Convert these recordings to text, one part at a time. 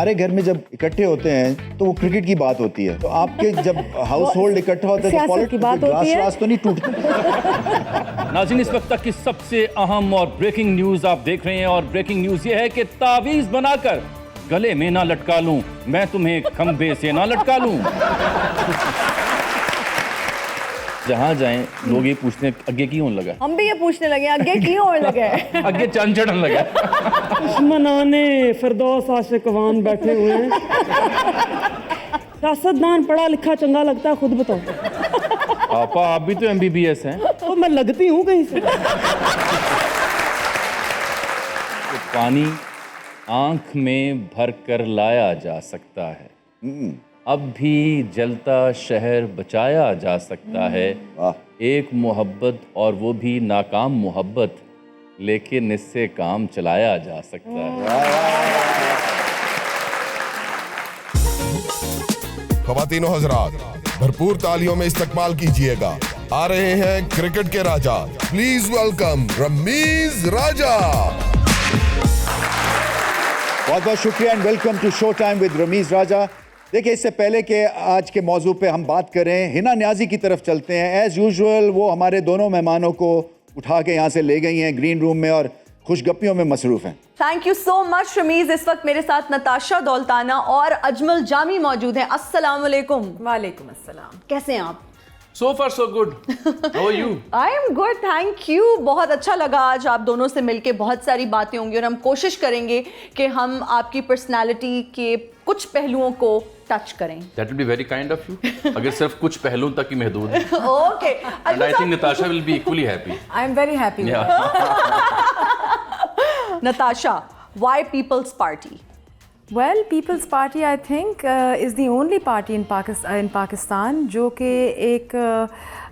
सारे घर में जब इकट्ठे होते हैं तो वो क्रिकेट की बात होती है, तो आपके जब हाउस होल्ड इकट्ठा होता है तो की बात होती है, ग्लास तो नहीं टूटता। नाज़रीन, इस वक्त तक की सबसे अहम और ब्रेकिंग न्यूज आप देख रहे हैं और ब्रेकिंग न्यूज ये है कि तावीज बनाकर गले में ना लटका लूं, मैं तुम्हें खंबे से ना लटका लूं। जहां जाएं लोग ये पूछते हैं अगे की होने लगा। हम भी ये पूछने लगे अगे क्यों होने लगे। अगे चंद चढ़न लगा। दुश्मनाने फिरदौस आशिकवान बैठे हुए हैं। सियासतदान पढ़ा लिखा चंगा लगता है, खुद बताओ। आपा आप भी तो MBBS हैं। तो मैं लगती हूँ कहीं से। तो पानी आंख में भर कर लाया जा सकता है, अब भी जलता शहर बचाया जा सकता है। एक मोहब्बत और वो भी नाकाम मोहब्बत, लेकिन इससे काम चलाया जा सकता है। ख्वातीनो हजरात, भरपूर तालियों में इस्तकबाल कीजिएगा। आ रहे हैं क्रिकेट के राजा, प्लीज वेलकम रमीज राजा। बहुत बहुत शुक्रिया and welcome to show time with Rameez Raja. देखिए, इससे पहले कि आज के मौजू पे हम बात करें, हिना न्याजी की तरफ चलते हैं। एज़ यूजुअल वो हमारे दोनों मेहमानों को उठा के यहाँ से ले गई हैं ग्रीन रूम में और खुशगप्पियों में मसरूफ़ हैं। Thank you so much Rameez. इस वक्त मेरे साथ नताशा दौलताना और अजमल जामी मौजूद हैं। अस्सलाम वालेकुम। वालेकुम अस्सलाम। कैसे हैं आप? So far so good. How are you? I am good, thank you. बहुत अच्छा लगा आज आप दोनों से मिलके। बहुत सारी बातें होंगी और हम कोशिश करेंगे कि हम आपकी पर्सनालिटी के कुछ पहलुओं को टच करें। That will be very kind of you. अगर सिर्फ कुछ पहलुओं तक ही महदूद है। Okay. And I think Natasha will be equally happy. I am very happy. Natasha, why People's Party? Well, People's Party I think is the only party in Pakistan जो कि एक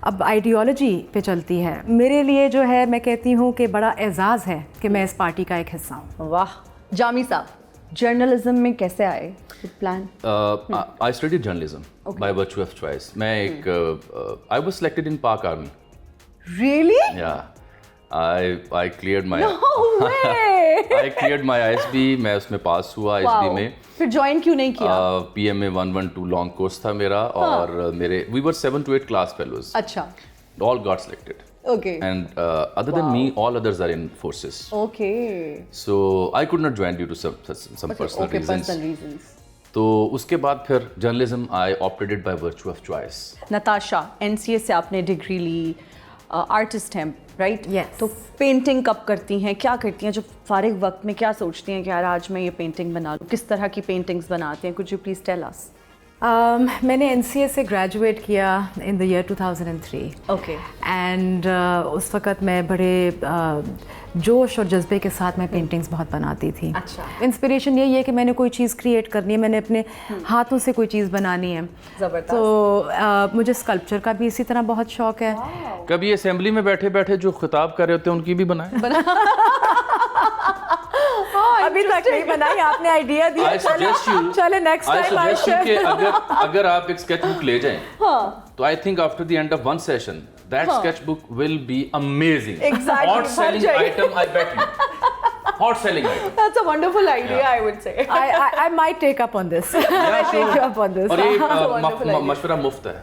अब आइडियोलॉजी पे चलती है। मेरे लिए जो है, मैं कहती हूँ कि बड़ा एजाज़ है कि मैं इस पार्टी का एक हिस्सा हूँ। वाह। जामी साहब, जर्नलिज्म में कैसे आए? Plan? I studied journalism by virtue of choice. मैं एक I was selected in Pak Army. Really? Yeah. I cleared my No way! I cleared my ISB. मैं उसमें पास हुआ ISB में। फिर ज्वाइन क्यों नहीं किया? PMA 112 लॉन्ग कोर्स था मेरा और मेरे we were 7 to 8 class fellows. अच्छा। All got selected. Okay. And other than me, all others are in forces. Okay. So I could not join due to some personal Okay, reasons. personal reasons. तो उसके बाद फिर journalism I opted it by virtue of choice. Natasha, NCA से आपने degree ली, artist हैं, right? Yes. तो painting कब करती हैं, क्या करती हैं जब फारिग वक्त में, क्या सोचती हैं कि यार आज मैं ये पेंटिंग बना लूँ? किस तरह की पेंटिंग्स बनाते हैं? Could you please tell us? मैंने NCA से ग्रेजुएट किया in the year 2003। Okay. And उस वक़्त मैं बड़े जोश और जज्बे के साथ मैं पेंटिंग्स बहुत बनाती थी। अच्छा। इंस्पिरेशन यही है कि मैंने कोई चीज़ क्रिएट करनी है, मैंने अपने हाथों से कोई चीज़ बनानी है। ज़बरदस्त। तो मुझे स्कल्पचर का भी इसी तरह बहुत शौक है। कभी असेंबली में बैठे बैठे जो खिताब कर रहे होते हैं उनकी भी बनाए? अभी तक नहीं बनाई, आपने आइडिया दिया। I suggest you- चले next I time I suggest you कि शेयर। अगर आप एक स्केच बुक ले जाएं, तो I think after the end of one session that sketch book will be amazing. Exactly, hot भर सेलिंग जाएगी। Item, I bet you. Hot selling item. That's a wonderful idea, I would say. I might take up on this. I take up on this. और ये wonderful idea. मशवरा मुफ्त है।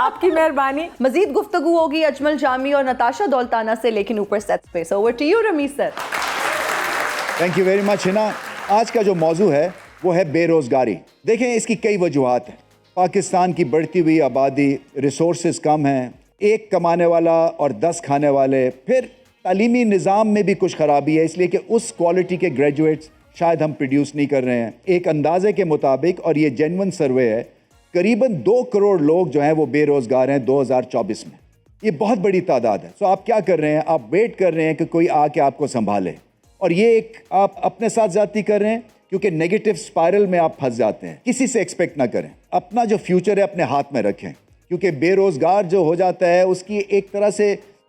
आपकी मेहरबानी। मजीद गुफ्तगू होगी अजमल जामी और नताशा दौलताना से, लेकिन ऊपर सेट पे। So over to you, Rameez sir. Thank you very much Hina. आज का जो मौजू है वो है बेरोज़गारी। देखें, इसकी कई वजूहात हैं। पाकिस्तान की बढ़ती हुई आबादी, रिसोर्सेज कम हैं, एक कमाने वाला और 10 खाने वाले, फिर तालीमी निज़ाम में भी कुछ ख़राबी है, इसलिए कि उस क्वालिटी के ग्रेजुएट्स शायद हम प्रोड्यूस नहीं कर रहे हैं। एक अंदाजे के मुताबिक, और ये जेन्युइन सर्वे है, करीबन 2 करोड़ लोग जो हैं वो बेरोज़गार हैं 2024 में। ये बहुत बड़ी तादाद है। सो आप क्या कर रहे हैं? आप वेट कर रहे हैं कि कोई आके आपको संभाले, और ये एक आप अपने साथ ज़्यादती कर रहे हैं, क्योंकि नेगेटिव स्पाइरल में आप फंस जाते हैं। किसी से एक्सपेक्ट ना करें, अपना जो फ्यूचर है अपने हाथ में रखें, क्योंकि बेरोज़गार जो हो जाता है उसकी एक तरह से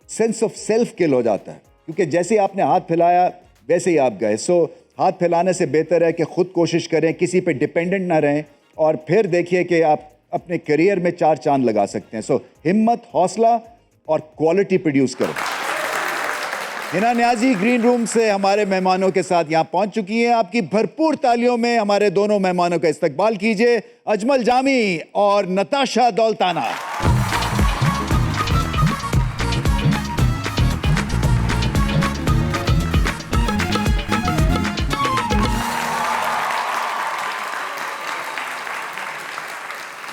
सेंस ऑफ सेल्फ किल हो जाता है, क्योंकि जैसे आपने हाथ फैलाया वैसे ही आप गए। सो हाथ फैलाने से बेहतर है कि खुद कोशिश करें, किसी पे डिपेंडेंट ना रहें, और फिर देखिए कि आप अपने करियर में 4 चांद लगा सकते हैं। सो हिम्मत, हौसला और क्वालिटी प्रोड्यूस करें। हिना न्याजी ग्रीन रूम से हमारे मेहमानों के साथ यहाँ पहुंच चुकी हैं। आपकी भरपूर तालियों में हमारे दोनों मेहमानों का इस्तकबाल कीजिए, अजमल जामी और नताशा दौलताना।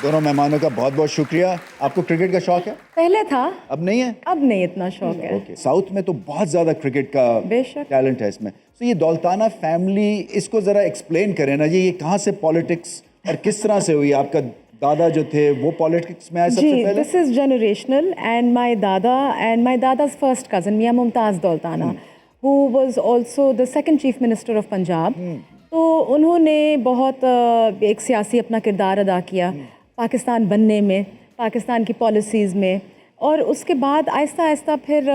दोनों मेहमानों का बहुत बहुत शुक्रिया। आपको क्रिकेट का शौक है? पहले था, अब नहीं है? अब नहीं इतना शौक है। ओके, साउथ में तो बहुत ज्यादा क्रिकेट का बेशक। टैलेंट है इसमें। तो ये दौलताना फैमिली, इसको जरा एक्सप्लेन करें ना जी, ये कहाँ से पॉलिटिक्स और किस तरह से हुई? आपका दादा जो थे वो पॉलिटिक्स में आए सबसे जी, पहले? This is generational and my दादा's first cousin Mian Mumtaz Daultana, who was also the second chief minister of Punjab. तो उन्होंने बहुत एक सियासी अपना किरदार अदा किया पाकिस्तान बनने में, पाकिस्तान की पॉलिसीज़ में, और उसके बाद आहिस्ता आहिस्ता फिर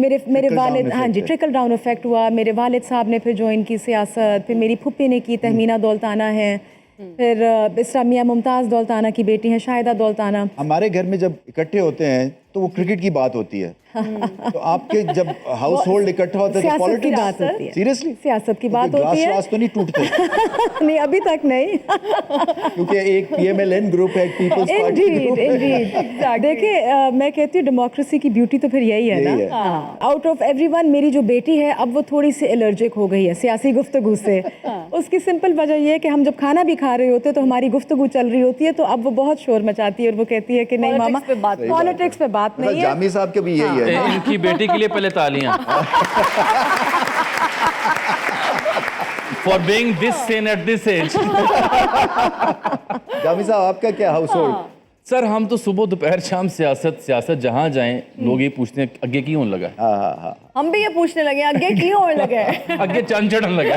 मेरे वालिद, हाँ जी, ट्रिकल डाउन इफेक्ट हुआ। मेरे वालिद साहब ने फिर ज्वाइन की सियासत, फिर मेरी फुप्पी ने की, तहमीना दौलताना है, फिर इस मियां मुमताज़ दौलताना की बेटी हैं शाहिदा दौलताना। हमारे घर में जब इकट्ठे होते हैं तो वो क्रिकेट की बात होती है। तो आपके जब हाउस होल्ड इकट्ठा होता है तो सियासत की पॉलिटिक्स बात होती है। सीरियसली सियासत की बात होती है। ग्लास तो नहीं टूटते? नहीं, अभी तक नहीं। क्योंकि एक PMLN ग्रुप है, एक पीपल्स पार्टी ग्रुप है। इंडीड। देखिए, मैं कहती हूँ डेमोक्रेसी की ब्यूटी तो फिर यही है यही है। ना। आउट ऑफ एवरीवन मेरी जो बेटी है अब वो थोड़ी सी एलर्जिक हो गई है सियासी गुफ्तगू से। उसकी सिंपल वजह ये है कि हम जब खाना भी खा रहे होते हैं तो हमारी गुफ्तगू चल रही होती है, तो अब वो बहुत शोर मचाती है और वो कहती है कि नहीं मामा, पॉलिटिक्स पे बात नहीं है। जामी साहब के भी यही है। इनकी बेटी के लिए पहले तालियां for being this sane at this age. Jami sahab, आपका क्या हाउस होल्ड? सर, हम तो सुबह दोपहर शाम सियासत जहां जाएं लोग ये पूछते हैं अगे क्यों होने लगा, हम भी ये पूछने लगे अगे क्यों होने लगे। अगे चंद चढ़न लगा।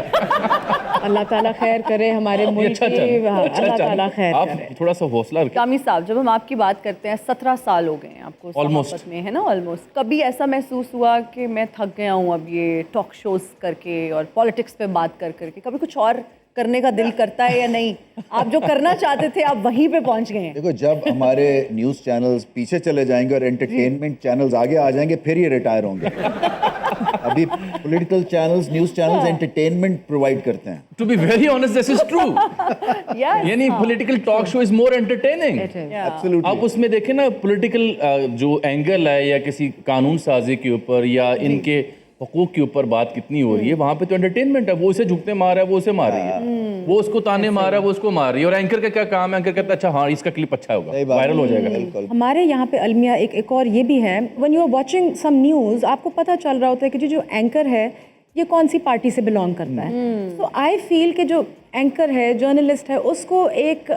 अल्लाह ताला खैर करे हमारे मुल्क की, अल्लाह ताला खैर आप करे। थोड़ा सा हौसला रखें। जामी साहब, जब हम आपकी बात करते हैं, 17 साल हो गए हैं आपको Almost. सहाफत में, है ना, ऑलमोस्ट। कभी ऐसा महसूस हुआ कि मैं थक गया हूँ अब ये टॉक शोज करके और पॉलिटिक्स पे बात कर करके? कभी कुछ और करने का दिल करता है या नहीं? आप जो करना चाहते थे आप वहीं पे पहुंच गए हैं। देखो, जब हमारे न्यूज़ चैनल्स पीछे चले जाएंगे और एंटरटेनमेंट चैनल्स आगे आ जाएंगे फिर ये रिटायर होंगे। अभी political channels, news channels entertainment provide करते हैं। To be very honest, this is true. यानी political talk show is more entertaining. Absolutely. आप उसमें देखें ना, पॉलिटिकल जो एंगल है या किसी कानून साजी के ऊपर या इनके हुकूक के ऊपर बात कितनी हो रही है, वहां पे तो एंटरटेनमेंट है। वो इसे झुकते मार रहा है, वो उसे मार रही है, वो उसको ताने मार रहा है, वो उसको मार रही है। और एंकर का क्या काम है? एंकर कहता है अच्छा हाँ इसका क्लिप अच्छा होगा, वायरल हो जाएगा। बिल्कुल। हमारे यहाँ पे अलमिया एक और ये भी है, when you are watching some news आपको पता चल रहा होता है कि जो एंकर है ये कौन सी पार्टी से बिलोंग करता है। तो आई फील कि जो एंकर है, जर्नलिस्ट है, उसको एक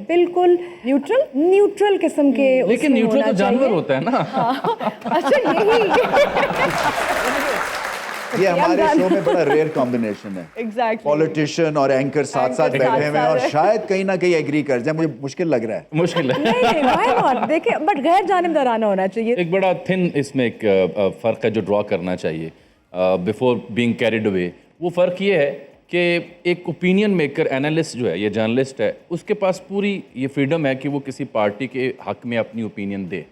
बिल्कुल न्यूट्रल किस्म के लेकिन उसमें न्यूट्रल होना तो जानवर चाहिए। होता है ना। अच्छा, यही ये हमारे शो में बड़ा रेयर कॉम्बिनेशन है। एग्जैक्टली। पॉलिटिशियन और एंकर साथ साथ Anchor बैठे हुए हैं और साथ-साथ। शायद कहीं ना कहीं एग्री कर जाए। मुझे मुश्किल लग रहा है। मुश्किल है। नहीं, why not? देखिए, बट गैर जानिबदाराना होना चाहिए। एक बड़ा थिन इसमें एक फ़र्क है जो ड्रॉ करना चाहिए बिफोर बीइंग कैरिड अवे। वो फ़र्क ये है कि एक ओपिनियन मेकर, एनालिस्ट जो है, ये जर्नलिस्ट है, उसके पास पूरी ये फ्रीडम है कि वो किसी पार्टी के हक में अपनी opinion they.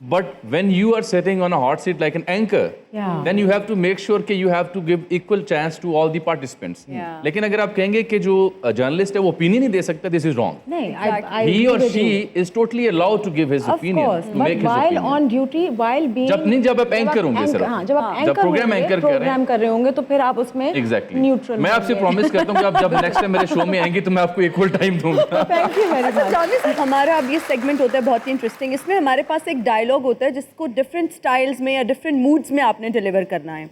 But when you are sitting on a hot seat like an anchor, then you have to make sure कि you have to give equal chance to all the participants. लेकिन अगर आप कहेंगे कि जो जर्नलिस्ट है वो opinion नहीं दे सकता, this is wrong. नहीं, He or she is totally allowed to give his opinion, to make his while opinion. on duty, while being जब आप एंकर होंगे सिर्फ, हाँ, जब आप जब एंकर प्रोग्राम एंकर कर रहे प्रोग्राम हैं, कर रहे होंगे तो फिर आप उसमें एग्जैक्टली न्यूट्रल। मैं आपसे प्रॉमिस करता हूँ कि आप जब नेक्स्ट टाइम मेरे शो में आएंगी तो मैं आपको इक्वल टाइम दूंगा। थैंक यू वेरी अच्छा मच। जानी सर, हमारा अब ये सेगमेंट होता है बहुत ही इंटरेस्टिंग। इसमें हमारे पास एक डायलॉग होता है जिसको डिफरेंट स्टाइल्स में या डिफरेंट मूड्स में आपने डिलीवर करना है।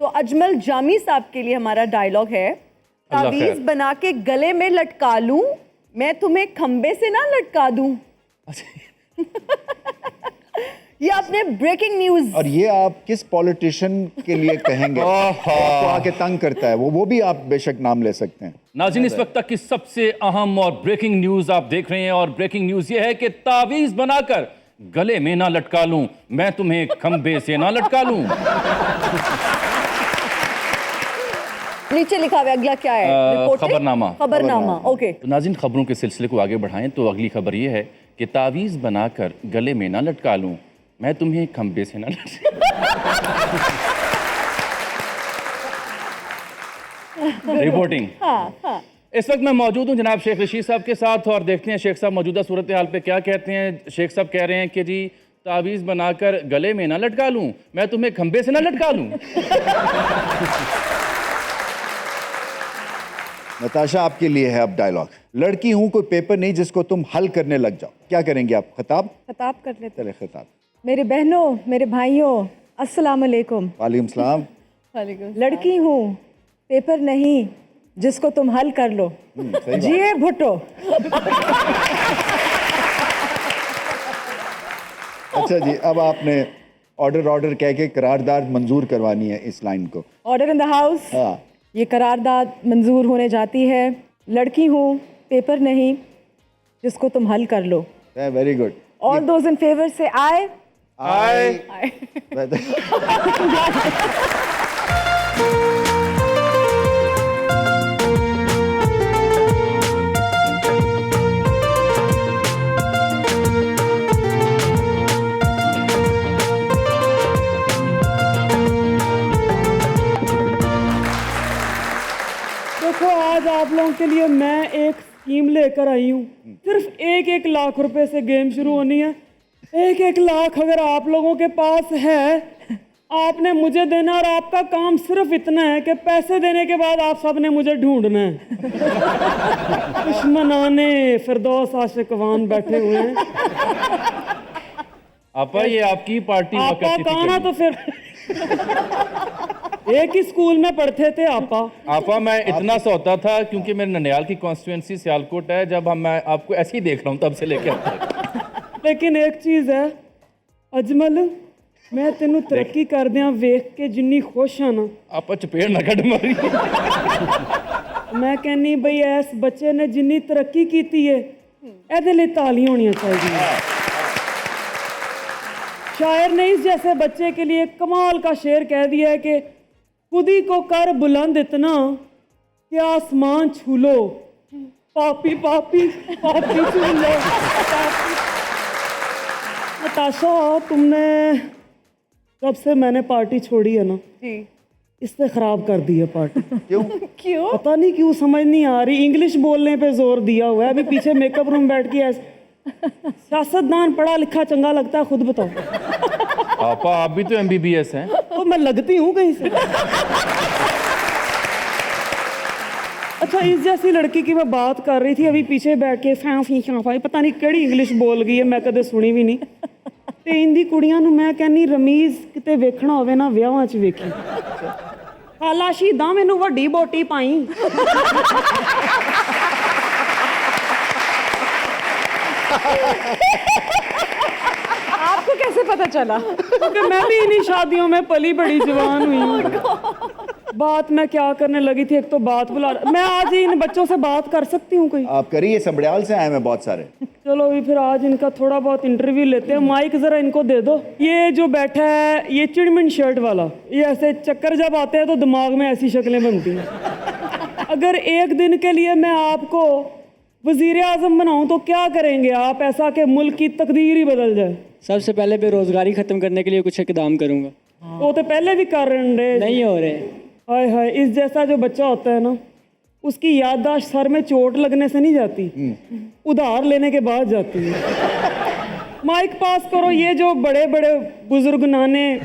तो अजमल जामी साहब के लिए हमारा डायलॉग है, अल्लाह तावीज़ खैर। बना के गले में लटका लूं, मैं तुम्हें खंबे से ना लटका दूं। ये आपने ब्रेकिंग न्यूज। और ये आप किस पॉलिटिशियन के लिए कहेंगे आपको आके तंग करता है? वो भी आप बेशक नाम ले सकते हैं। नाज़रीन, इस वक्त तक की सबसे अहम और ब्रेकिंग न्यूज आप देख रहे हैं, और ब्रेकिंग न्यूज ये है कि तावीज़ बनाकर गले में ना लटका लूं, मैं तुम्हें खंबे से ना लटका लूं। नीचे लिखा हुआ है, अगला क्या है? रिपोर्टिंग? खबरनामा। ओके। तो नाज़रीन, खबरों के सिलसिले को आगे बढ़ाएं तो अगली खबर ये है कि तावीज़ बनाकर गले में ना लटका लूं, मैं तुम्हें खंबे से ना रिपोर्टिंग। इस वक्त मैं मौजूद हूँ जनाब शेख रशीद साहब के साथ और देखते हैं शेख साहब मौजूदा सूरत हाल पे क्या कहते हैं। शेख साहब कह रहे हैं कि जी तावीज़ बनाकर गले में ना लटका लूँ, मैं तुम्हें खंबे से ना लटका लूँ। नताशा आपके लिए है अब डायलॉग। लड़की हूँ कोई पेपर नहीं जिसको तुम हल करने लग जाओ, क्या करेंगे आप? खिताब खिताब कर लेते। चले खिताब। मेरे बहनों, मेरे भाइयों, अस्सलाम वालेकुम। वालेकुम सलाम। लड़की हूँ पेपर नहीं जिसको तुम हल कर लो। सही बात। जिए भुट्टो। अच्छा जी, अब आपने ऑर्डर कह के करारदाद मंजूर करवानी है इस लाइन को। Order in the house. हाँ। ये करारदाद मंजूर होने जाती है। लड़की हूँ पेपर नहीं जिसको तुम हल कर लो। Very good. All those in favour say aye. देखो आज आप लोगों के लिए मैं एक स्कीम लेकर आई हूँ। सिर्फ 1-1 लाख रुपए से गेम शुरू होनी है। 1-1 लाख अगर आप लोगों के पास है, आपने मुझे देना और आपका काम सिर्फ इतना है कि पैसे देने के बाद आप सब ने मुझे ढूंढना है। दुश्मनाने फिरदौस आशिकवान बैठे हुए हैं। आपा ये आपकी पार्टी हुआ आपा करती थी कहा ना कभी। तो फिर एक ही स्कूल में पढ़ते थे आपा। आपा मैं इतना सा होता था क्योंकि मेरे ननियाल की कॉन्स्टिट्यूंसी सियालकोट है, जब मैं आपको ऐसे ही देख रहा हूँ तब से लेके अब तक। लेकिन एक चीज़ है अजमल, मैं तेनू तरक्की करदियां वेख के जिन्नी खुश हाँ ना, आपा चपेड़ ना कट मारी। मैं कहनी बई इस बच्चे ने जिन्नी तरक्की की है एदे लिए तालियां होनी चाहिए। शायर ने इस जैसे बच्चे के लिए कमाल का शेर कह दिया है कि खुदी को कर बुलंद इतना कि आसमान छू लो, पापी पापी पापी छू लो। नताशा तुमने जब से मैंने पार्टी छोड़ी है ना जी। इससे खराब कर दी है पार्टी। क्यों? क्यों? पता नहीं क्यों, समझ नहीं आ रही। इंग्लिश बोलने पे जोर दिया हुआ है। अभी पीछे मेकअप रूम बैठ के ऐसे सियासतदान पढ़ा लिखा चंगा लगता है, खुद बताओ। आपा आप भी तो MBBS हैं। तो मैं लगती हूँ कहीं से। अच्छा इस जैसी लड़की की मैं बात कर रही थी अभी पीछे बैठ के फैं पता नहीं केड़ी इंग्लिश बोल गई है, मैं कदे सुनी भी नहीं। ते इंदी कुड़ियां नूं मैं कहनी रमीज किते वेखना होवे ना विआहां च वेखी। खाला शहीदां मैनू वड्डी बोटी पाई। आपको कैसे पता चला? क्योंकि मैं भी इन्हीं शादियों में पली बड़ी जवान हुई हूँ। बात मैं क्या करने लगी थी, एक तो बात बुला, मैं आज ही इन बच्चों से बात कर सकती हूँ कोई? आप करिए, संबड़ियाल से आए हैं बहुत सारे। चलो अभी फिर आज इनका थोड़ा बहुत इंटरव्यू लेते हैं। माइक जरा इनको दे दो। ये जो बैठा है ये चिड़मिन शर्ट वाला, ये ऐसे चक्कर जब आते हैं तो दिमाग में ऐसी शक्लें बनती हैं। अगर एक दिन के लिए मैं आपको वजीर आजम बनाऊं तो क्या करेंगे आप ऐसा कि मुल्क की तकदीर ही बदल जाए? सबसे पहले बेरोजगारी खत्म करने के लिए कुछ इकदाम करूंगा। वो तो पहले भी कर रहे नहीं हो रहे। हाय हाय, इस जैसा जो बच्चा होता है ना उसकी याददाश्त सर में चोट लगने से नहीं जाती, उधार लेने के बाद जाती है। माइक पास करो। ये जो बड़े बड़े बुजुर्ग नाने,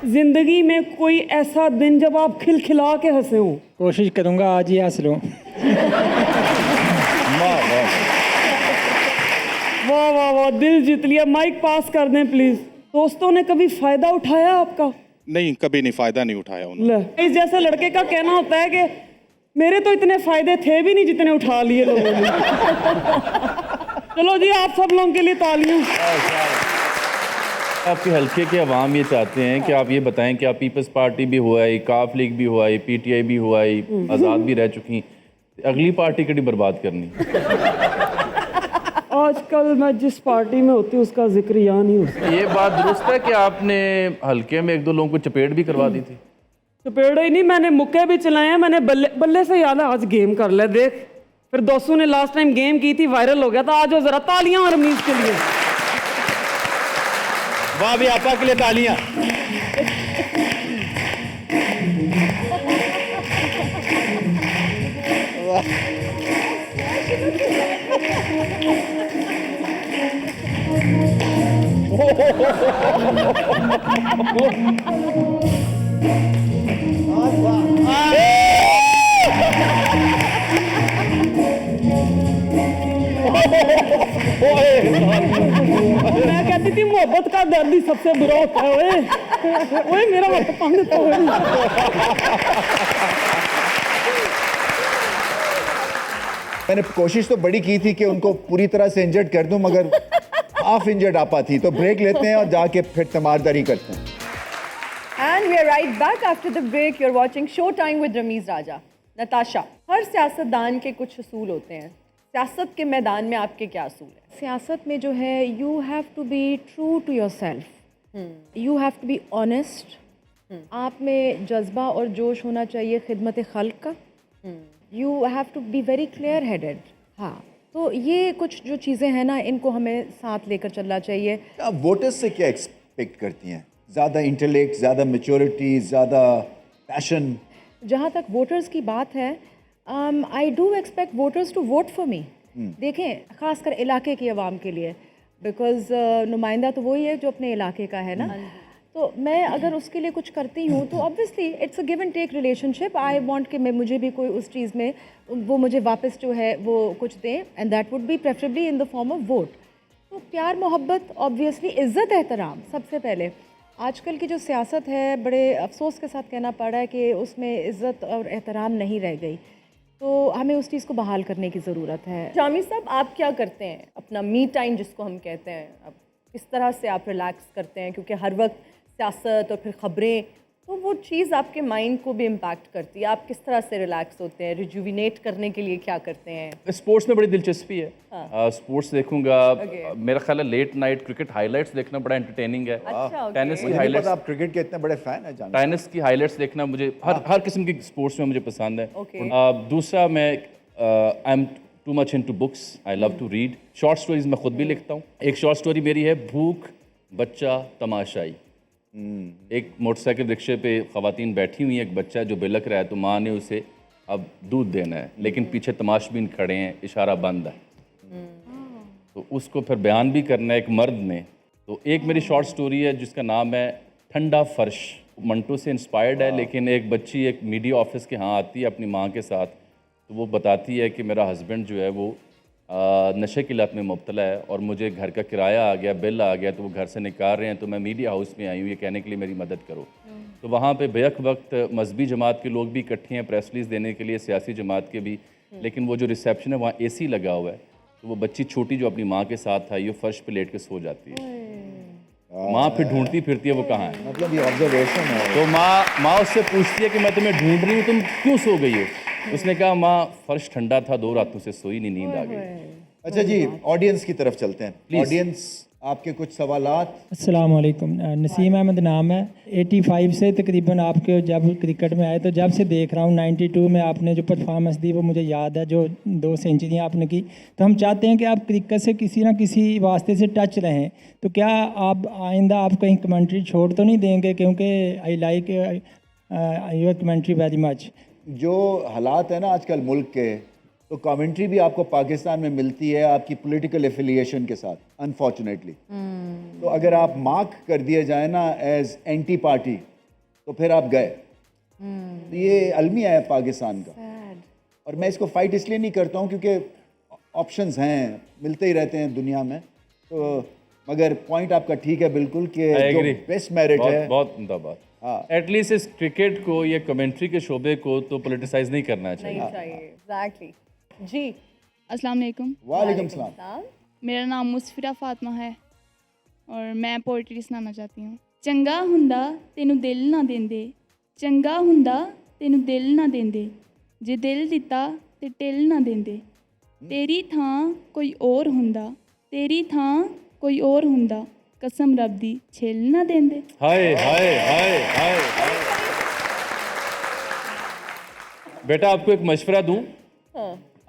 जिंदगी में कोई ऐसा दिन जब आप खिलखिला के हंसे हो? कोशिश करूंगा आज ही हंस लूं। वाह वाह वाह, दिल जीत लिया। माइक पास कर दें प्लीज। दोस्तों ने कभी फायदा उठाया आपका? नहीं, कभी नहीं, फायदा नहीं उठाया उन्होंने। ले, इस जैसे लड़के का कहना होता है कि मेरे तो इतने फायदे थे भी नहीं जितने उठा लिए लोगों ने। चलो जी, आप सब लोगों के लिए तालियां। आपके हल्के के अवाम ये चाहते हैं कि आप ये बताएं कि आप पीपल्स पार्टी भी हुआ है, काफ लीग भी हुआ है, PTI भी हुआ है, आज़ाद भी रह चुकी, अगली पार्टी कड़ी बर्बाद करनी? आजकल मैं जिस पार्टी में होती हूँ उसका जिक्र यहाँ नहीं होता। ये बात दुरुस्त है कि आपने हल्के में 1-2 लोगों को चपेट भी करवा दी थी? चपेड़ा ही नहीं, मैंने मुक्के भी चलाए हैं। मैंने बल्ले बल्ले से याद है आज गेम कर ले देख। फिर दोस्तों ने लास्ट टाइम गेम की थी, वायरल हो गया था। आज वो जरा तालियां और रमीज के लिए। वाह भी आपा के लिए तालियां। मैं कहती थी मोहब्बत का दर्द ही सबसे बुरा होता है। ओए ओए मेरा वक्त पानी तो मैंने कोशिश तो बड़ी की थी कि उनको पूरी तरह से इंजर्ड कर दूं, मगर हाफ इंजर्ड आपा थी। तो ब्रेक लेते हैं और जाके फिर तमारदारी करते हैं। And we are right back after the break. You're watching Showtime with Ramiz Raja. Natasha, हर सियासतदान के कुछ असूल होते हैं। सियासत के मैदान में आपके क्या असूल हैं? सियासत में जो है, you have to be true to your self, you have to be honest. आप में जज्बा और जोश होना चाहिए खिदमत खल्क का। You have to be very clear headed. हाँ, तो ये कुछ जो चीज़ें हैं ना, इनको हमें साथ लेकर चलना चाहिए। आप वोटर्स से क्या एक्सपेक्ट करती हैं? ज़्यादा इंटेलेक्ट, ज़्यादा मैच्योरिटी, ज़्यादा पैशन? जहाँ तक वोटर्स की बात है, I do expect voters to vote for me. देखें, ख़ासकर इलाके की आवाम के लिए, बिकॉज़ नुमाइंदा तो वही है जो अपने इलाके का है ना। तो मैं अगर उसके लिए कुछ करती हूँ तो obviously it's a give and take relationship. I want कि मैं मुझे भी कोई उस चीज़ में वो मुझे वापस जो है वो कुछ दें, and that would be preferably in the form of vote. तो प्यार मोहब्बत, ऑब्वियसली इज़्ज़त एहतराम सबसे पहले। आजकल की जो सियासत है, बड़े अफसोस के साथ कहना पड़ रहा है कि उसमें इज़्ज़त और एहतराम नहीं रह गई। तो हमें उस चीज़ को बहाल करने की ज़रूरत है। जामी साहब, आप क्या करते हैं अपना मी टाइम जिसको हम कहते हैं? अब किस तरह से आप रिलैक्स करते हैं? क्योंकि हर वक्त सियासत और फिर ख़बरें, तो वो चीज़ आपके माइंड को भी इम्पैक्ट करती है। आप किस तरह से रिलैक्स होते हैं? रिजुविनेट करने के लिए क्या करते हैं? स्पोर्ट्स में बड़ी दिलचस्पी है। स्पोर्ट्स देखूंगा। मेरा ख्याल है लेट नाइट क्रिकेट हाइलाइट्स देखना बड़ा एंटरटेनिंग है। अच्छा, टेनिस की मुझे नहीं हाइलाइट्स, पता आप क्रिकेट के इतने बड़े फैन हैं जान। टेनिस की हाइलाइट्स देखना मुझे हर किस्म की स्पोर्ट्स में मुझे पसंद है। Okay. दूसरा, मैं I am too much into books. I love to read short stories. मैं खुद भी लिखता हूँ। एक शॉर्ट स्टोरी मेरी है, भूख बच्चा तमाशाई। एक मोटरसाइकिल रिक्शे पे ख़वातीन बैठी हुई हैं, एक बच्चा जो बिलक रहा है, तो माँ ने उसे अब दूध देना है, लेकिन पीछे तमाशबीन खड़े हैं, इशारा बंद है। तो उसको फिर बयान भी करना है एक मर्द ने। तो एक मेरी शॉर्ट स्टोरी है जिसका नाम है ठंडा फर्श। मंटो से इंस्पायर्ड है, लेकिन एक बच्ची एक मीडिया ऑफिस के यहाँ आती है अपनी माँ के साथ। तो वो बताती है कि मेरा हस्बैंड जो है वो नशे की लत में मुब्तला है और मुझे घर का किराया आ गया, बिल आ गया, तो वो घर से निकाल रहे हैं, तो मैं मीडिया हाउस में आई हूँ ये कहने के लिए मेरी मदद करो। तो वहाँ पे बेक वक्त मजहबी जमात के लोग भी इकट्ठे हैं प्रेस रिलीज देने के लिए, सियासी जमात के भी। लेकिन वो जो रिसेप्शन है वहाँ एसी लगा हुआ है। तो वो बच्ची छोटी जो अपनी माँ के साथ आई, वो फर्श पे लेट के सो जाती है। माँ फिर ढूंढती फिरती है वो कहाँ है। मतलब ये ऑब्जर्वेशन है। तो माँ उससे पूछती है कि मैं तुम्हें ढूंढ रही हूँ, तुम क्यों सो गई हो? उसने कहा, माँ फर्श ठंडा था, 2 रातों से सोई नहीं, नींद आ गई। अच्छा जी, ऑडियंस की तरफ चलते हैं। ऑडियंस, आपके कुछ सवालात? अस्सलाम वालेकुम। नसीम अहमद नाम है। 85 से तकरीबन आपके जब क्रिकेट में आए, तो जब से देख रहा हूँ 92 में आपने जो परफॉर्मेंस दी वो मुझे याद है, जो 2 सेंचुरियाँ आपने की। तो हम चाहते हैं कि आप क्रिकेट से किसी ना किसी वास्ते से टच रहें। तो क्या आप आइंदा आप कहीं कमेंट्री छोड़ तो नहीं देंगे? क्योंकि I like your commentary very much. जो हालात है ना आजकल मुल्क के, तो कमेंट्री भी आपको पाकिस्तान में मिलती है आपकी पॉलिटिकल एफिलिएशन के साथ, अनफॉर्चुनेटली। तो अगर आप मार्क कर दिए जाए ना एज एंटी पार्टी, तो फिर आप गए। तो ये अलमिया है पाकिस्तान का। और मैं इसको फाइट इसलिए नहीं करता हूँ क्योंकि ऑप्शंस हैं, मिलते ही रहते हैं दुनिया में। तो मगर पॉइंट आपका ठीक है बिल्कुल कि जो बेस्ट मेरिट है, बहुत मुंदाबाद। एटलीस्ट इस क्रिकेट को, ये कमेंट्री के शोबे को तो पॉलिटिसाइज नहीं करना चाहिए। नहीं चाहिए, एग्जैक्टली। जी, अस्सलाम वालेकुम। वालेकुम सलाम। मेरा नाम मुस्फिरा फातिमा है और मैं पोइट्री सुनाना चाहती हूँ। चंगा हुंदा तेनू दिल ना देंदे, चंगा हुंदा तेनू दिल ना देंदे, जे दिल दिता ते टिल ना देंदे, तेरी थां कोई और हुंदा, तेरी थां कोई और हुंदा, कसम रब दी छिल ना देंदे। हाय हाय हाय हाय हाय। बेटा, आपको एक मशवरा दूं।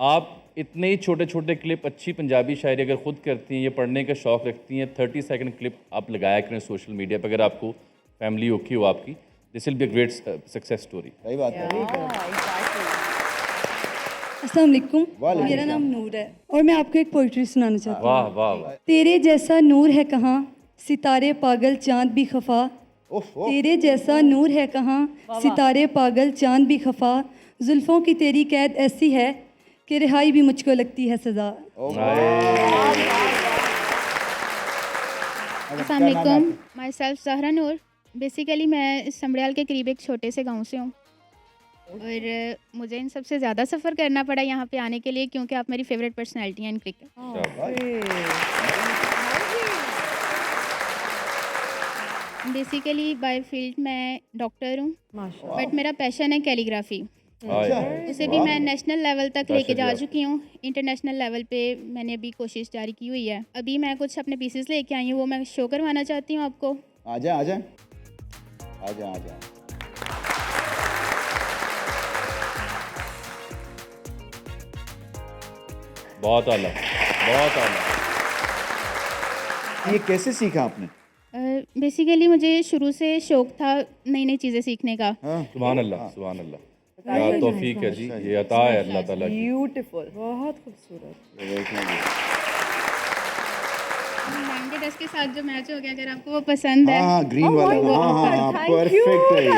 आप इतने ही छोटे छोटे क्लिप अच्छी पंजाबी शायरी अगर खुद करती हैं, ये पढ़ने का शौक़ रखती हैं, 30 सेकंड क्लिप आप लगाया करें सोशल मीडिया पर, अगर आपको फैमिली ओके हो आपकी, this will be a great success story. सही बात है। अस्सलाम वालेकुम, मेरा नाम नूर है और मैं आपको एक पोइट्री सुनाना चाहती हूँ। वाह वाह वाह। तेरे जैसा नूर है कहाँ, सितारे पागल चांद भी खफा। तेरे जैसा नूर है कहाँ, सितारे पागल चांद भी खफा। जुल्फों की तेरी कैद ऐसी है कि रिहाई भी मुझको लगती है सजा। अस्सलाम वालेकुम, my self Zahra Noor. Basically मैं समड़ियाल के करीब एक छोटे से गांव से हूँ और मुझे इन सबसे ज़्यादा सफ़र करना पड़ा यहाँ पे आने के लिए, क्योंकि आप मेरी फेवरेट पर्सनैलिटी हैं in cricket. Basically by field मैं डॉक्टर हूँ, बट मेरा पैशन है कैलीग्राफी। उसे भी मैं नेशनल लेवल तक लेके जा चुकी हूँ। इंटरनेशनल लेवल पे मैंने अभी कोशिश जारी की हुई है। अभी मैं कुछ अपने पीसेस लेके आई हूँ, वो मैं शो करवाना चाहती हूँ आपको। आजा आजा आजा आजा। बहुत आला, बहुत आला। ये कैसे सीखा आपने? बेसिकली मुझे शुरू से शौक था नई नई चीज़ें सीखने का। सुभान अल्लाह, सुभान अल्लाह। क्या तौफीक है जी, ये अता है अल्लाह ताला की। ब्यूटीफुल, बहुत खूबसूरत। बैंगे ड्रेस के साथ जो मैच हो गया, अगर आपको वो पसंद है। हाँ, ग्रीन वाला, हाँ, परफेक्ट है ये।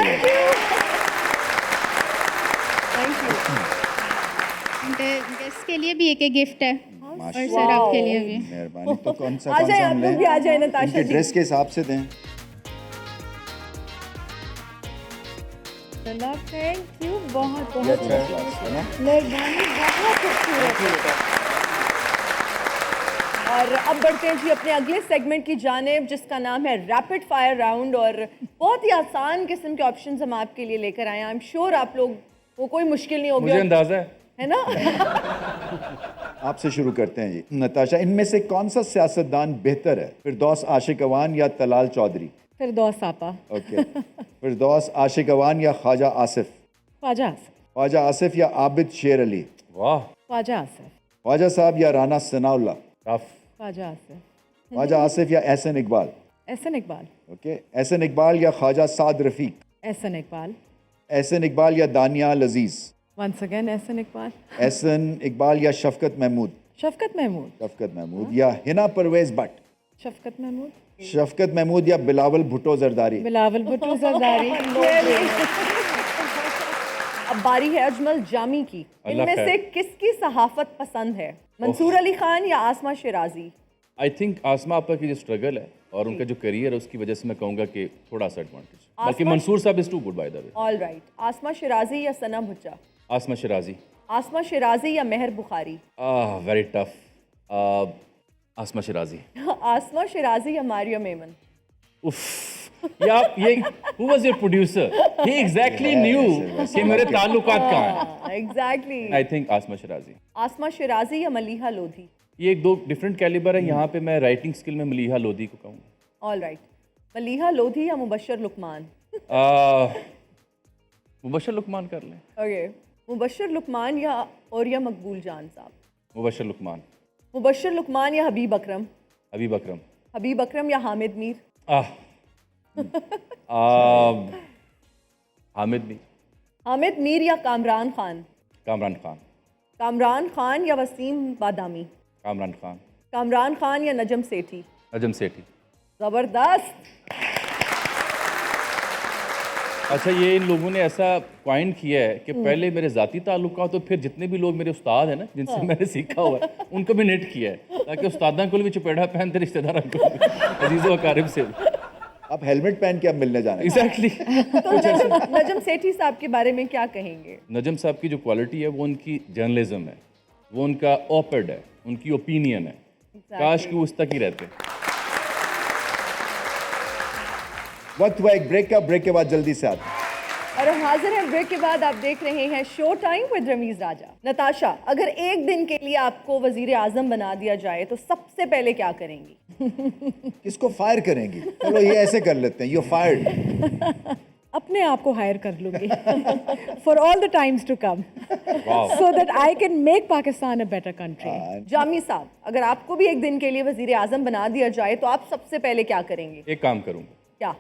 गेस्ट के लिए भी एक गिफ्ट है और सर आपके लिए भी। मेहरबानी। तो कौन सा आ जाए, आप लोग भी आ जाए नताशा इनके जी। ड्रेस के हिसाब से दें। थैंक यू, बहुत ये बहुत अच्छा है ना? मेहरबानी, बहुत खूबसूरत। और अब बढ़ते हैं जी अपने अगले सेगमेंट की जानिब, जिसका नाम है रैपिड फायर राउंड। और बहुत ही आसान किस्म के ऑप्शंस हम आपके लिए लेकर आए हैं। आई एम श्योर आप लोग वो कोई मुश्किल नहीं होगी, मुझे अंदाजा है ना? आपसे शुरू करते हैं जी। नताशा, इनमें से कौन सा सियासतदान बेहतर है, फिरदौस आशिक अवान या तलाल चौधरी? फिरदौस आपा। ओके। फिरदौस आशिक अवान या ख्वाजा आसिफ? ख्वाजा आसिफ। ख्वाजा आसिफ या आबिद शेर अली? वाह। ख्वाजा आसिफ। ख्वाजा साहब या राना सनाउल्लाह? टफ। ख्वाजा आसिफ। ख्वाजा आसिफ या एहसन इकबाल? एहसन इकबाल। ओके। एहसन इकबाल या ख्वाजा साद रफीक? एहसन इकबाल। एहसन इकबाल या दानियाल अजीज? Once again Ahsan Iqbal. एहसन इकबाल या शफकत महमूद? शफकत महमूद। शफकत महमूद या हिना परवेज भट्ट? शफकत महमूद। शफकत महमूद या बिलावल भुट्टो जरदारी? बिलावल भुट्टो जरदारी। अब बारी है अजमल जामी की। इनमें से किसकी सहाफत पसंद है, मंसूर अली खान या आसमा शिराजी? आई थिंक आसमा आपा की जो स्ट्रगल है और उनका जो करियर है उसकी वजह से मैं कहूँगा कि थोड़ा सा एडवांटेज, बाकी Mansoor sahab is too good by the way. All right. Asma Shirazi या सना भुच्चा? आसमा शिराजी। आसमा शिराजी या मेहर बुखारी? Very tough. आसमा शिराजी। आसमा शिराजी या मारिया मेमन? उफ, ये who was your producer? He exactly knew कि मेरे ताल्लुकात कहाँ हैं। एग्जैक्टली। आई थिंक आसमा शिराजी। आसमा शिराजी या मलीहा लोधी? ये एक दो डिफरेंट कैलिबर है। यहाँ पे मैं राइटिंग स्किल में मलीहा लोधी को कहूँगा। All right. मलीहा लोधी या मुबशर लुकमान? मुबशर लुकमान कर लें। ओके। मुबशर लुकमान या मकबूल जान साहब? मुबशर लुकमान। मुबशर लुकमान या हबीब अकरम? हबीब अकरम। हबीब अकरम या हामिद मीर? हामिद मीर। हामिद मीर या कामरान खान? कामरान खान। कामरान खान या वसीम बादामी? कामरान खान। कामरान खान या नजम सेठी? नजम सेठी। जबरदस्त। अच्छा, ये इन लोगों ने ऐसा पॉइंट किया है कि पहले मेरे ज़ाती ताल्लुकात, तो फिर जितने भी लोग मेरे उस्ताद हैं ना जिनसे मैंने सीखा हुआ है उनको भी नेट किया है, ताकि उस्तादा को भी चपेड़ा पहनते रिश्तेदार को अजीज़ो अकारिब से। अब हेलमेट पहन के अब मिलने जाना है। एग्जैक्टली। तो नजम सेठी साहब के बारे में क्या कहेंगे? नजम साहब की जो क्वालिटी है वो उनकी जर्नलिज्म है, वो उनका ओपेड है, उनकी ओपिनियन है। काश कि वो उस तक ही रहते। वक्त हुआ एक ब्रेक का, ब्रेक के बाद जल्दी से आते हैं। और हम हाजिर हैं ब्रेक के बाद। आप देख रहे हैं शो टाइम विद रमीज राजा। नताशा, अगर एक दिन के लिए आपको वजीर आजम बना दिया जाए तो सबसे पहले क्या करेंगी? किसको फायर करेंगी? चलो ये ऐसे कर लेते हैं, यू फायर्ड। अपने आप को हायर कर लूँगी for all the times to come so that I can make Pakistan a better country. Jami sahab, अगर आपको भी एक दिन के लिए वजीर आजम बना दिया जाए तो आप सबसे पहले क्या करेंगे? एक काम करूँगा, क्या?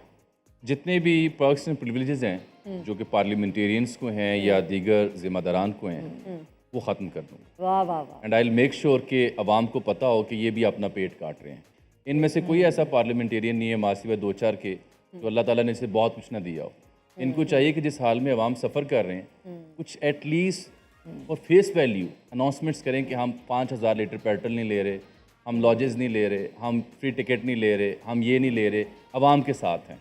जितने भी पर्क्स एंड प्रिविलेजेस हैं जो कि पार्लियामेंटेरियंस को हैं या दीगर जिम्मेदारान को हैं वो ख़त्म कर दूँगा। वाह वाह वाह। And I will make sure कि अवाम को पता हो कि ये भी अपना पेट काट रहे हैं। इनमें से कोई ऐसा पार्लियामेंटेरियन नहीं है मासिवा 2-4 के तो अल्लाह ताला ने इसे बहुत कुछ ना दिया हो। इनको चाहिए कि जिस हाल में अवाम सफ़र कर रहे हैं कुछ एटलीस्ट और फेस वैल्यू अनाउंसमेंट्स करें कि हम 5000 लीटर पेट्रोल नहीं ले रहे, हम लॉजेस नहीं ले रहे, हम फ्री टिकट नहीं ले रहे, हम ये नहीं ले रहे, अवाम के साथ हैं,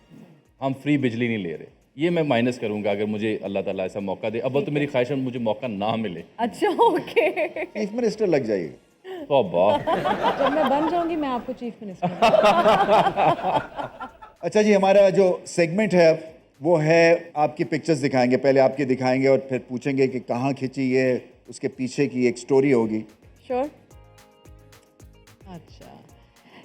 हम फ्री बिजली नहीं ले रहे। ये मैं माइनस करूंगा अगर मुझे अल्लाह ताला ऐसा मौका दे। अब तो मेरी ख्वाहिश है मुझे मौका ना मिले। अच्छा, ओके। चीफ मिनिस्टर लग जाइए। तो जब मैं बन जाऊंगी मैं आपको चीफ मिनिस्टर। अच्छा जी, हमारा जो सेगमेंट है अब वो है आपकी पिक्चर्स दिखाएंगे, पहले आपकी दिखाएंगे और फिर पूछेंगे कि कहाँ खींची, ये उसके पीछे की एक स्टोरी होगी। श्योर। अच्छा,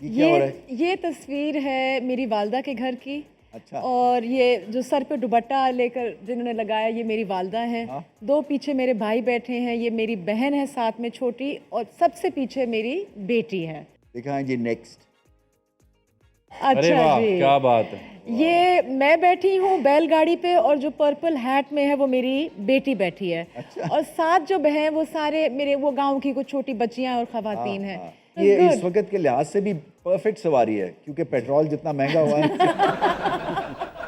ये क्या हो रहा है? ये तस्वीर है मेरी वालदा के घर की। अच्छा। और ये जो सर पे दुपट्टा लेकर जिन्होंने लगाया ये मेरी वालदा हैं। दो पीछे मेरे भाई बैठे हैं, ये मेरी बहन है साथ में छोटी, और सबसे पीछे मेरी बेटी है। दिखाएं जी नेक्स्ट। अरे अच्छा वाह, जी, क्या बात है। ये मैं बैठी हूँ बैलगाड़ी पे और जो पर्पल हैट में है वो मेरी बेटी बैठी है। और साथ जो बहन वो सारे मेरे वो गांव की कुछ छोटी बच्चियां और खवातीन हैं। ये इस वक्त के लिहाज से भी परफेक्ट सवारी है क्योंकि पेट्रोल जितना महंगा हुआ है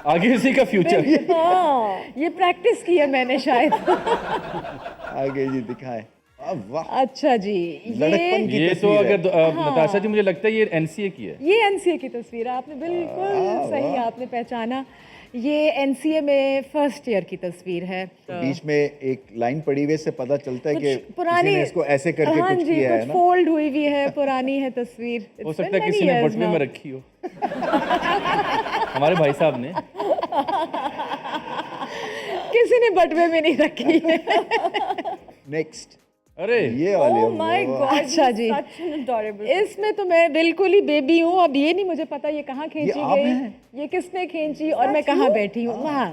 आगे इसी का फ्यूचर। हाँ, ये प्रैक्टिस की है मैंने शायद। आगे जी दिखाएं। वाह, अच्छा जी, लड़कपन की ये तो तस्वीर है। अगर नताशा जी मुझे लगता है ये एनसीए की है। ये एनसीए की तस्वीर है, आपने बिल्कुल सही आपने पहचाना। ये एनसीए में फर्स्ट ईयर की तस्वीर है। बीच में एक लाइन पड़ी हुई से पता चलता है कि पुरानी, किसी ने इसको ऐसे करके हाँ कुछ जी, किया है कुछ ना। फोल्ड हुई हुई है, पुरानी है तस्वीर। हो सकता है किसी ने बटवे में रखी हो। हमारे भाई साहब ने। किसी ने बटवे में नहीं रखी है। नेक्स्ट। अरे ये वाले Oh my God, अच्छा जी, such an adorable. इसमें तो मैं बिल्कुल ही बेबी हूँ। अब ये नहीं मुझे पता ये कहाँ खींची आप गई, हैं? ये किसने खींची और मैं कहाँ बैठी हूँ वहाँ।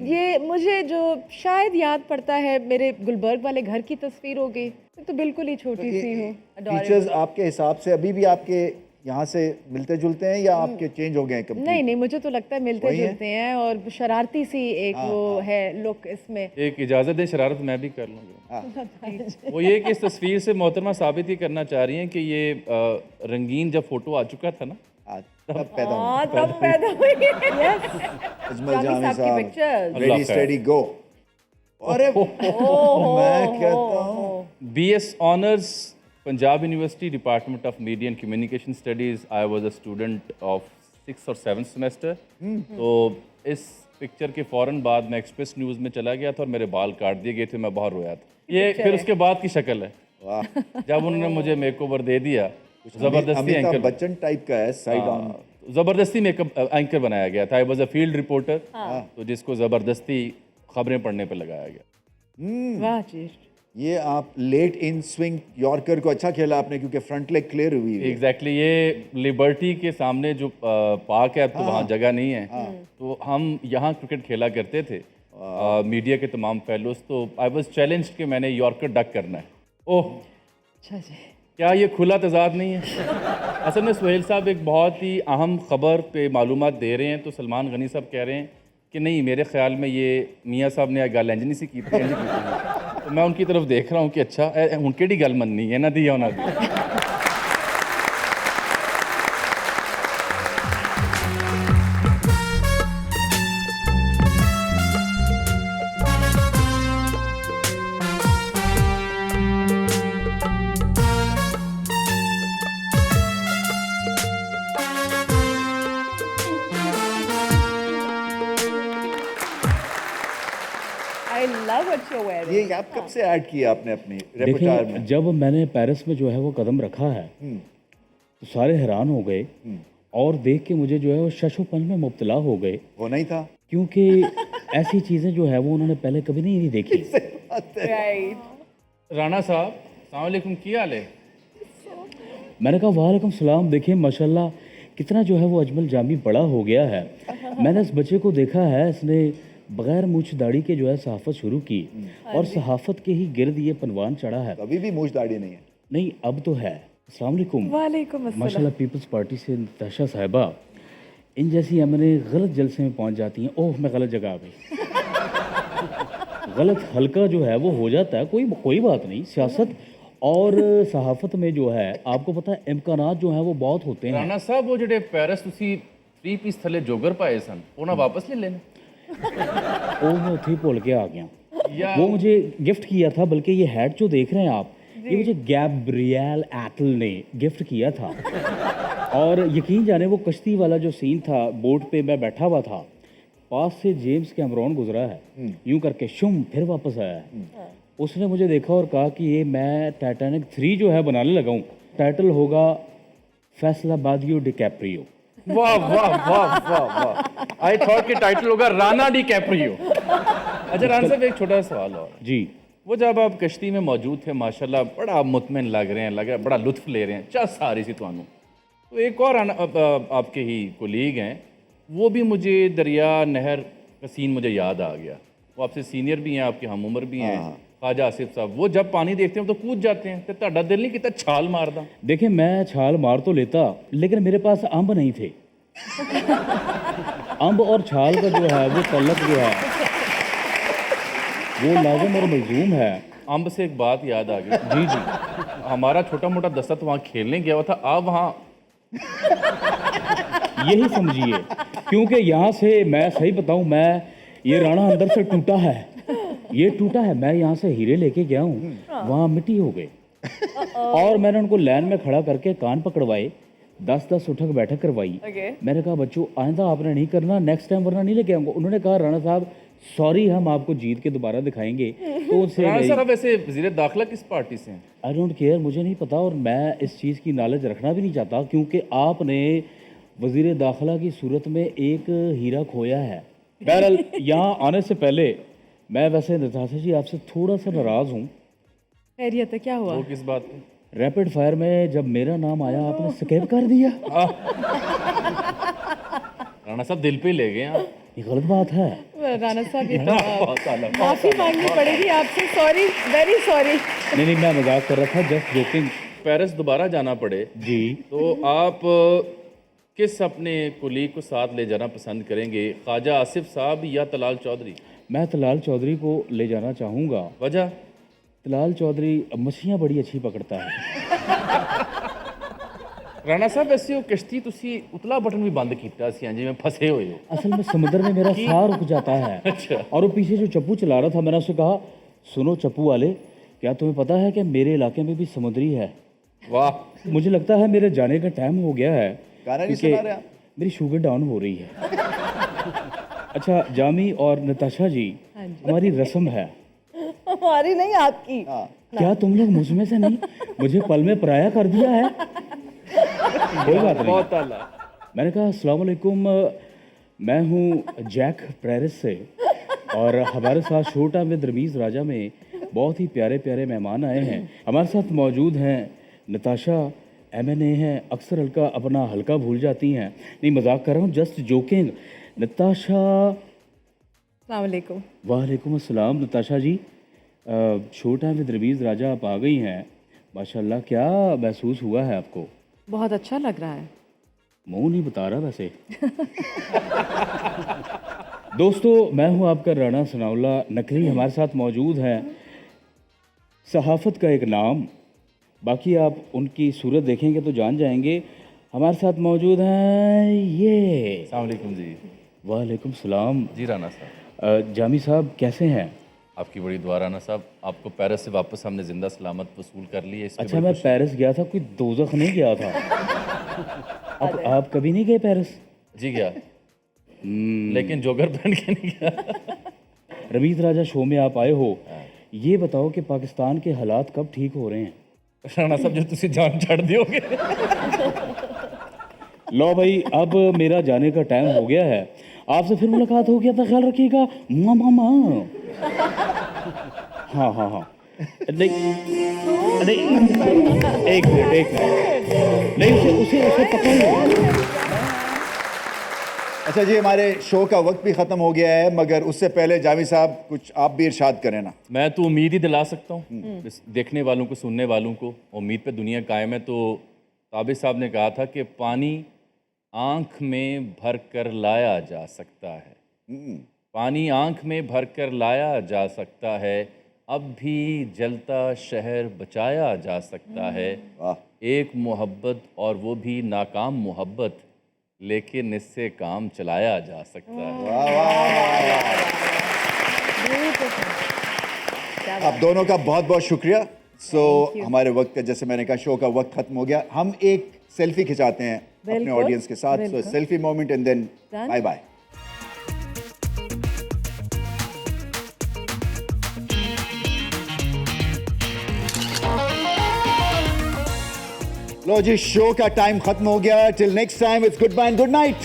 ये मुझे जो शायद याद पड़ता है मेरे गुलबर्ग वाले घर की तस्वीर होगी। मैं तो बिल्कुल ही छोटी सी हूँ। फीचर्स आपके हिसाब से अभी भी आपके यहाँ से मिलते जुलते हैं या आपके चेंज हो गए हैं कभी? नहीं नहीं, मुझे तो लगता है मिलते वही है? जुलते हैं और शरारती सी एक वो है लुक इसमें। एक इजाज़त दे, शरारत मैं भी कर लूँगा। वो ये कि इस तस्वीर से मोहतरमा साबित ये करना चाह रही हैं कि ये रंगीन जब फोटो आ चुका था ना तब पैदा हुआ। तब पैदा हुई। अजमल जामी जामी साहब की साहब, pictures। रेडी स्टेडी गो। अरे मैं कहता हूँ BS honours Punjab university department of media and communication studies. I was a student of 6th और 7th सेमेस्टर। तो इस पिक्चर के फ़ौरन बाद मैं एक्सप्रेस न्यूज़ में चला गया था और मेरे बाल काट दिए गए थे, मैं बाहर रोया था। ये फिर उसके बाद की शक्ल है। वाह, जब उन्होंने मुझे मेकओवर दे दिया, ज़बरदस्ती अमिताभ एंकर, बच्चन टाइप का है, साइड ऑन। ज़बरदस्ती मेकअप एंकर बनाया गया था। I was a field reporter, तो जिसको ज़बरदस्ती खबरें पढ़ने पर लगाया गया। वाह जी, ये आप लेट इन स्विंग यॉर्कर को अच्छा खेला आपने क्योंकि फ्रंट लेग क्लियर हुई है। एग्जैक्टली ये लिबर्टी के सामने जो पार्क है, अब तो वहाँ जगह नहीं है, तो हम यहाँ क्रिकेट खेला करते थे मीडिया के तमाम फेलोज। तो आई वाज चैलेंज्ड कि मैंने यॉर्कर डक करना है। ओह अच्छा जी, क्या ये खुला तजाद नहीं है? असल में सुहेल साहब एक बहुत ही अहम खबर पे मालूमात दे रहे हैं, तो सलमान गनी साहब कह रहे हैं कि नहीं, मेरे ख्याल में ये मियाँ साहब ने गल इंजनी सी की थी। तो मैं उनकी तरफ देख रहा हूँ कि अच्छा हूँ केड़ी गल मननी है ना दी या ना दी। I love what you're wearing. ये आप कब से ऐड किया आपने अपनी रेpertoire में? जब मैंने पेरिस में जो है वो कदम रखा है तो सारे हैरान हो गए और देख के मुझे जो है वो शशोपंज में मुब्तला हो गए। वो नहीं था क्योंकि ऐसी चीज़ें जो है वो उन्होंने पहले कभी नहीं देखी। Right. राणा साहब, अस्सलाम वालेकुम, की हाल है? मैंने कहा वालेकुम सलाम। देखिए माशाल्लाह कितना जो है वो अजमल जामी बड़ा हो गया है। मैंने इस बच्चे को देखा है, इसने बगैर मूछ दाढ़ी के जो है सहाफ़त शुरू की और सहाफ़त के ही गिर्द ये पनवान चढ़ा है। अभी भी मूछ दाढ़ी नहीं है? नहीं, अब तो है। अस्सलाम वालेकुम। वालेकुम अस्सलाम। माशाल्लाह पीपल्स पार्टी से नताशा साहिबा इन जैसी एमएनए गलत जलसे में पहुंच जाती हैं। ओह, मैं गलत जगह आ गई। गलत हल्का जो है वो हो जाता है, कोई बात नहीं। सियासत और सहाफ़त में जो है आपको पता है इम्कानात जो हैं वो बहुत होते हैं। राणा साहब वो ਜਿਹੜੇ ਪੈਰਿਸ ਤੁਸੀਂ 3 ਪੀਸ ਥੱਲੇ ਜੋਗਰ ਪਾਏ ਸਨ ਉਹਨਾਂ ਵਾਪਸ ਲੈ ਲੈਣ। वो मैं उठे भूल के आ गया। वो मुझे गिफ्ट किया था, बल्कि ये हैट जो देख रहे हैं आप, ये मुझे गैब्रियल एटल ने गिफ्ट किया था। और यकीन जाने वो कश्ती वाला जो सीन था, बोट पे मैं बैठा हुआ था, पास से जेम्स कैमरॉन गुजरा है, यूं करके शुम फिर वापस आया है। उसने मुझे देखा और कहा कि ये मैं टाइटैनिक 3 जो है बनाने लगा हूँ, टाइटल होगा फैसलाबादियो डिकैप्रियो। वाह वाह वाह वाह वाह, आई थॉट कि टाइटल होगा राणा डी कैप्रियो। अच्छा राणा साहब, एक छोटा सवाल और जी। वो जब आप कश्ती में मौजूद थे, माशाल्लाह बड़ा मुतमिन लग रहे हैं, लग रहा है बड़ा लुत्फ ले रहे हैं, चस आ रही थी ਤੁਹਾਨੂੰ। तो एक और आपके ही कोलीग हैं, वो भी मुझे दरिया नहर का सीन मुझे याद आ गया। वो आपसे सीनियर भी हैं, आपके हम उम्र भी हैं, ख्वाजा आसिफ साहब। वो जब पानी देखते हैं तो कूद जाते हैं, तो ਤੁਹਾਡਾ दिल नहीं कितना छाल मारदा? देखिए, मैं छाल मार तो लेता, लेकिन मेरे पास अम्ब नहीं थे। अम्ब और छाल का जो है वो तल्लक जो है वो लाजिम और मलजूम है। अम्ब से एक बात याद आ गई। जी जी, हमारा छोटा मोटा दस्ता तो वहाँ खेलने गया हुआ था, आप वहाँ यही समझिए, क्योंकि यहाँ से मैं सही बताऊँ, मैं ये राणा अंदर से टूटा है, ये टूटा है। मैं यहाँ से हीरे लेके गया हूँ, वहाँ मिट्टी हो गए। और मैंने उनको लाइन में खड़ा करके कान पकड़वाए, 10-10 उठक बैठक करवाई। मैंने कहा बच्चों आइंदा आपने नहीं करना, नेक्स्ट टाइम वरना नहीं लेके आऊँगा। उन्होंने कहा राणा साहब सॉरी, हम आपको जीत के दोबारा दिखाएंगे। तो उनसे राणा साहब वैसे वज़ीर दाखिला किस पार्टी से हैं? आई डोंट केयर, मुझे नहीं पता और मैं इस चीज़ की नॉलेज रखना भी नहीं चाहता, क्योंकि आपने वज़ीर दाखिला की सूरत में एक हीरा खोया है। बहरहाल यहाँ आने से पहले मैं वैसे नताशा जी आपसे थोड़ा सा नाराज़ हूँ। खैरियत है, क्या हुआ? वो किस बात पे? रैपिड फायर में जब मेरा नाम आया आपने स्किप कर दिया। राणा साहब दिल पे ले गए आप। ये गलत बात है। राणा साहब, ये तो माफ़ी मांगनी पड़ेगी आपसे, सॉरी, वेरी सॉरी। नहीं, मैं मजाक कर रहा था, जस्ट जोकिंग। पेरिस दोबारा जाना पड़े जी, तो आप किस अपने कुलीग को साथ ले जाना पसंद करेंगे, ख्वाजा आसिफ साहब या तलाल चौधरी? मैं तलाल चौधरी को ले जाना चाहूँगा। वजह? तलाल चौधरी मछलियाँ बड़ी अच्छी पकड़ता है। राणा साहब वैसे वो किश्ती तुसी उतला बटन भी बंद किया सी, जिवें फंसे हुए हो। असल में समुद्र में मेरा साह रुक जाता है। अच्छा। और वो पीछे जो चप्पू चला रहा था, मैंने उससे कहा सुनो चप्पू वाले, क्या तुम्हें पता है कि मेरे इलाके में भी समुद्री है? वाह, मुझे लगता है मेरे जाने का टाइम हो गया है, गाना नहीं सुना रहे आप? मेरी शुगर डाउन हो रही है। अच्छा जामी और नताशा जी, हमारी रस्म है। हमारी नहीं, आपकी। क्या तुम लोग मुझ में से नहीं? मुझे पल में पराया कर दिया है। कोई बात नहीं। मैंने कहा अस्सलाम वालेकुम, मैं हूँ जैक पेरिस से और हमारे साथ शो टाइम विद रमीज़ राजा में बहुत ही प्यारे प्यारे मेहमान आए हैं। हमारे साथ मौजूद हैं नताशा, एमएनए हैं, अक्सर हल्का अपना हल्का भूल जाती हैं। नहीं, मजाक कर रहा हूँ, जस्ट जोकिंग। नताशा। अस्सलाम वालेकुम। वालेकुम अस्सलाम। नताशा जी, शो टाइम विद रमीज़ राजा आप आ गई हैं, माशाल्लाह। क्या महसूस हुआ है आपको? बहुत अच्छा लग रहा है। मुंह नहीं बता रहा वैसे। दोस्तों, मैं हूं आपका राणा सनाउल्ला नकवी। हमारे साथ मौजूद हैं सहाफ़त का एक नाम, बाकी आप उनकी सूरत देखेंगे तो जान जाएंगे। हमारे साथ मौजूद हैं ये। अस्सलाम वालेकुम जी। वालेकुम सलाम जी राणा साहब। जामी साहब कैसे हैं? आपकी बड़ी दुआ राणा साहब, आपको पेरिस से वापस हमने जिंदा सलामत वसूल कर ली है। अच्छा, मैं पेरिस गया था, कोई दोज़ख नहीं गया था। आप कभी नहीं गए पेरिस? जी गया, लेकिन जोगर पहन के नहीं गया। रमीज़ राजा शो में आप आए हो, ये बताओ कि पाकिस्तान के हालात कब ठीक हो रहे हैं? राणा साहब जो तुसी जान छड़ दियोगे। लो भाई, अब मेरा जाने का टाइम हो गया है। आपसे फिर मुलाकात हो गया था, ख्याल रखिएगा। मामा। हाँ हाँ हाँ, नहीं एक मिनट, नहीं, उसे पकड़ लो। अच्छा जी, हमारे शो का वक्त भी ख़त्म हो गया है, मगर उससे पहले जावेद साहब कुछ आप भी इरशाद करें ना। मैं तो उम्मीद ही दिला सकता हूँ देखने वालों को, सुनने वालों को। उम्मीद पे दुनिया कायम है। तो ताबिश साहब ने कहा था कि पानी आँख में भर कर लाया जा सकता है, पानी आँख में भर कर लाया जा सकता है, अब भी जलता शहर बचाया जा सकता है। एक मोहब्बत, और वो भी नाकाम मोहब्बत, लेकिन इससे काम चलाया जा सकता है। आप दोनों का बहुत बहुत शुक्रिया। हमारे वक्त का, जैसे मैंने कहा, शो का वक्त खत्म हो गया। हम एक सेल्फी खिंचाते हैं अपने ऑडियंस के साथ। Selfie moment and then bye bye. लो जी, शो का टाइम खत्म हो गया। Till next time, it's good bye and good night.